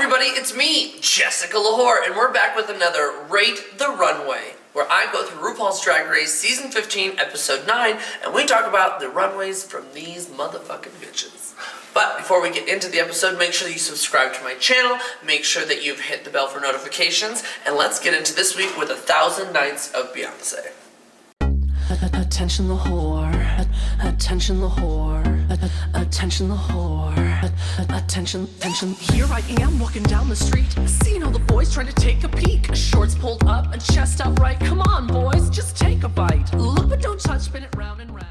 everybody, it's me, Jessica lwhor, and we're back with another Rate the Runway, where I go through RuPaul's Drag Race Season 15, Episode 9, and we talk about the runways from these motherfucking bitches. But before we get into the episode, make sure that you subscribe to my channel, make sure that you've hit the bell for notifications, and let's get into this week with 1,000 Nights of Beyoncé. Attention the whore, attention the whore, attention the whore, attention. Here I am walking down the street, seeing all the boys trying to take a peek. Shorts pulled up and chest out right. Come on boys, just take a bite. Look but don't touch, spin it round and round.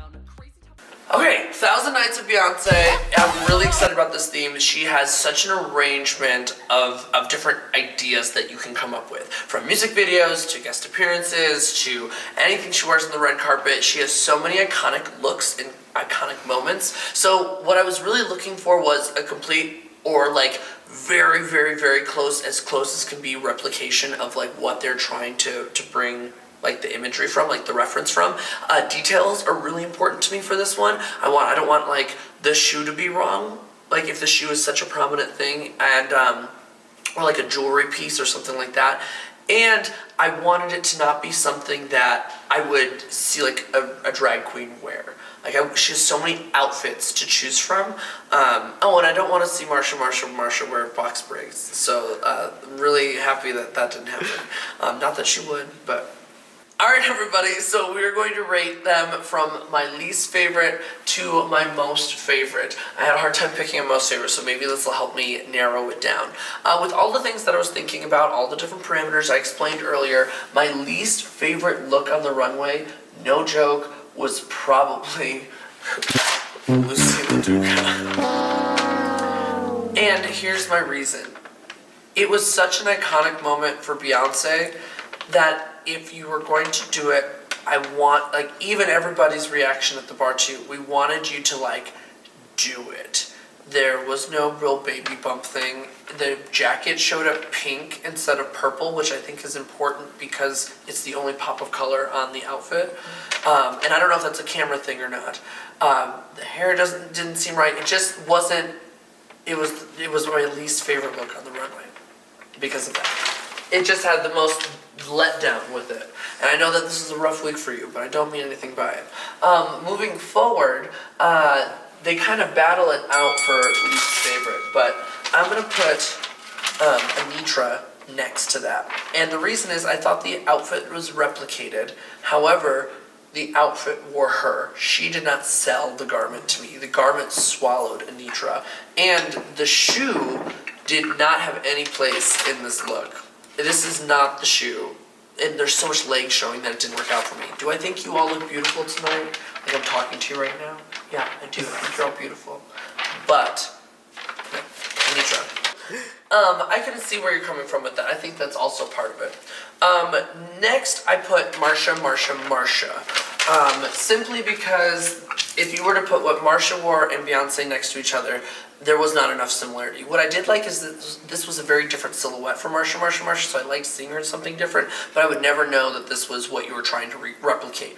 Okay, 1,000 Nights of Beyoncé. I'm really excited about this theme. She has such an arrangement of different ideas that you can come up with. From music videos, to guest appearances, to anything she wears on the red carpet. She has so many iconic looks and iconic moments. So what I was really looking for was a complete, or like very, very, very close as can be, replication of like what they're trying to bring, like the imagery from, like the reference from. Details are really important to me for this one. I don't want like the shoe to be wrong, like if the shoe is such a prominent thing, and or like a jewelry piece or something like that. And I wanted it to not be something that I would see like a drag queen wear. Like she has so many outfits to choose from. Oh, and I don't want to see Marsha wear box braids. So I'm really happy that didn't happen. Not that she would, but. Alright everybody, so we're going to rate them from my least favorite to my most favorite. I had a hard time picking a most favorite, so maybe this will help me narrow it down. With all the things that I was thinking about, all the different parameters I explained earlier, my least favorite look on the runway, no joke, was probably Lucy LaDuca. And here's my reason. It was such an iconic moment for Beyoncé that if you were going to do it, I want, like, even everybody's reaction at the bar too, we wanted you to, like, do it. There was no real baby bump thing. The jacket showed up pink instead of purple, which I think is important because it's the only pop of color on the outfit. And I don't know if that's a camera thing or not. The hair didn't seem right. It just wasn't, it was my least favorite look on the runway because of that. It just had the most letdown with it. And I know that this is a rough week for you, but I don't mean anything by it. Moving forward, they kind of battle it out for least favorite, but I'm going to put Anitra next to that. And the reason is I thought the outfit was replicated. However, the outfit wore her. She did not sell the garment to me. The garment swallowed Anitra. And the shoe did not have any place in this look. This is not the shoe, and there's so much leg showing that it didn't work out for me. Do I think you all look beautiful tonight? Like I'm talking to you right now? Yeah, I do. I think you're all beautiful. But, Anitra. I can see where you're coming from with that. I think that's also part of it. Next, I put Marsha. Simply because if you were to put what Marsha wore and Beyoncé next to each other, there was not enough similarity. What I did like is that this was a very different silhouette for Marsha, so I liked seeing her in something different, but I would never know that this was what you were trying to replicate.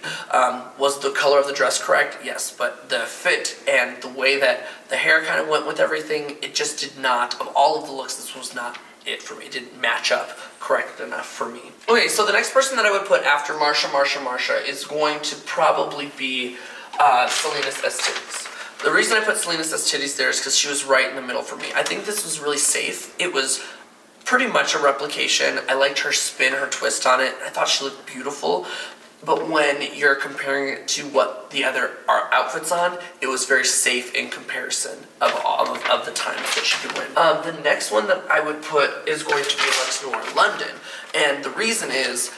Was the color of the dress correct? Yes, but the fit and the way that the hair kind of went with everything, it just did not, of all of the looks, this was not it for me. It didn't match up correct enough for me. Okay, so the next person that I would put after Marsha is going to probably be Selena Titties. The reason I put Selena Titties there is because she was right in the middle for me. I think this was really safe. It was pretty much a replication. I liked her spin, her twist on it. I thought she looked beautiful. But when you're comparing it to what the other outfits on, it was very safe in comparison of all of the times that she could win. The next one that I would put is going to be lwhor London. And the reason is,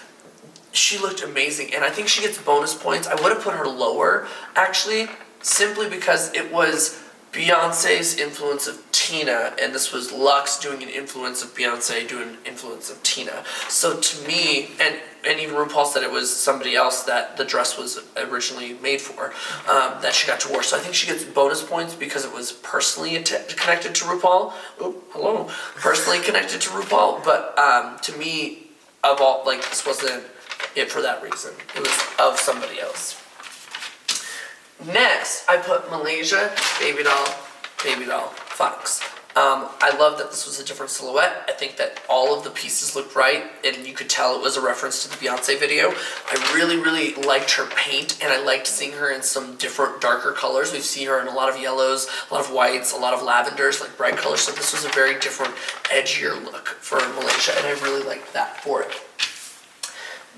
she looked amazing. And I think she gets bonus points. I would have put her lower, actually, simply because it was Beyonce's influence of Tina, and this was Luxe doing an influence of Beyonce doing an influence of Tina. So to me, and even RuPaul said it was somebody else that the dress was originally made for, that she got to wear. So I think she gets bonus points because it was personally connected to RuPaul. Oh, hello. Personally connected to RuPaul, but to me, of all, like, this wasn't it for that reason. It was of somebody else. Next, I put Malaysia, Baby Doll, Fox. I love that this was a different silhouette. I think that all of the pieces looked right, and you could tell it was a reference to the Beyoncé video. I really, really liked her paint, and I liked seeing her in some different darker colors. We've seen her in a lot of yellows, a lot of whites, a lot of lavenders, like bright colors, so this was a very different, edgier look for Malaysia, and I really liked that for it.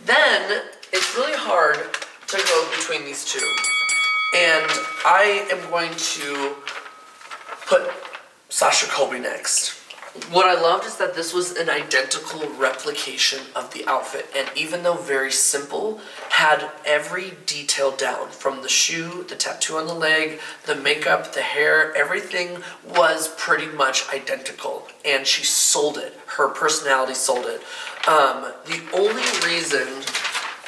Then, it's really hard to go between these two, and I am going to put Sasha Colby next. What I loved is that this was an identical replication of the outfit, and even though very simple, had every detail down, from the shoe, the tattoo on the leg, the makeup, the hair, everything was pretty much identical, and she sold it. Her personality sold it. The only reason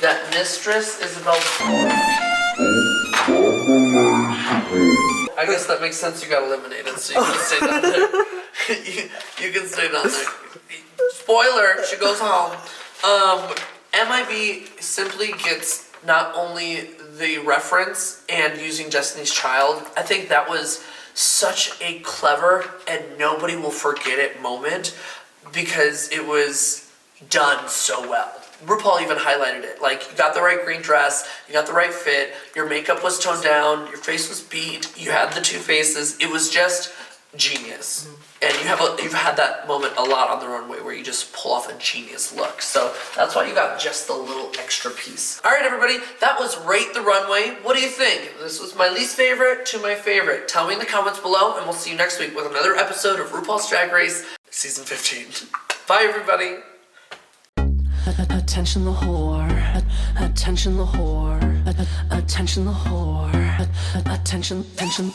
that Mistress Isabel... I guess that makes sense, you got eliminated, so you can stay down there. you can stay down there. Spoiler, she goes home. MIB simply gets not only the reference and using Destiny's Child, I think that was such a clever and nobody will forget it moment because it was done so well. RuPaul even highlighted it. Like, you got the right green dress, you got the right fit, your makeup was toned down, your face was beat, you had the two faces. It was just genius. And you've had that moment a lot on the runway where you just pull off a genius look. So that's why you got just the little extra piece. All right, everybody, that was Rate the Runway. What do you think? This was my least favorite to my favorite. Tell me in the comments below, and we'll see you next week with another episode of RuPaul's Drag Race Season 15. Bye, everybody. Attention the whore, attention the whore, attention the whore, attention, attention.